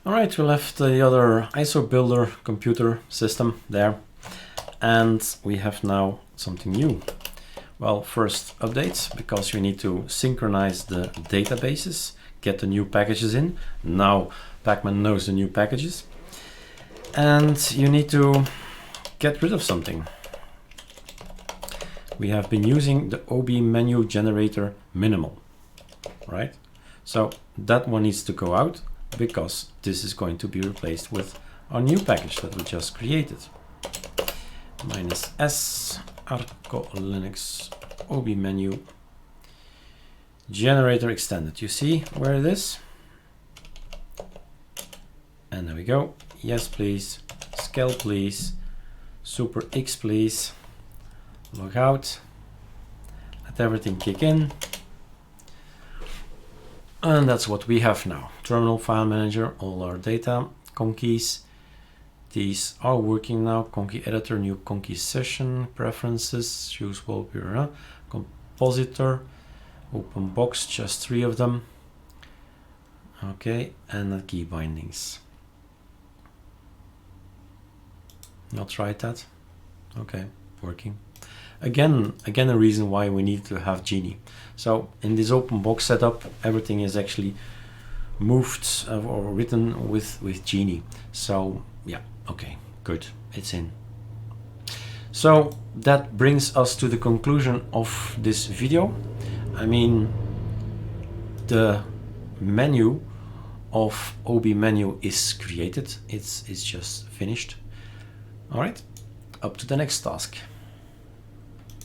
Alright, we left the other ISO builder computer system there, and we have now something new. Well, first updates, because we need to synchronize the databases, get the new packages in. Now Pacman knows the new packages. And you need to get rid of something. We have been using the OB menu generator minimal, right? So that one needs to go out, because this is going to be replaced with our new package that we just created. -s ArcoLinux OB menu generator extended. You see where it is? And there we go. Yes, please. Scale, please. Super X, please. Log out. Let everything kick in. And that's what we have now. Terminal, file manager, all our data, conkeys. These are working now. Conky editor, new conky session, preferences, choose wallpaper, compositor, open box, just 3 of them. Okay, and the key bindings. Not tried that. Okay, working. Again, a reason why we need to have Genie. So in this open box setup, everything is actually moved or written with Genie. So yeah, okay, good, it's in. So that brings us to the conclusion of this video. I mean, the menu of OB menu is created. It's just finished. All right, up to the next task.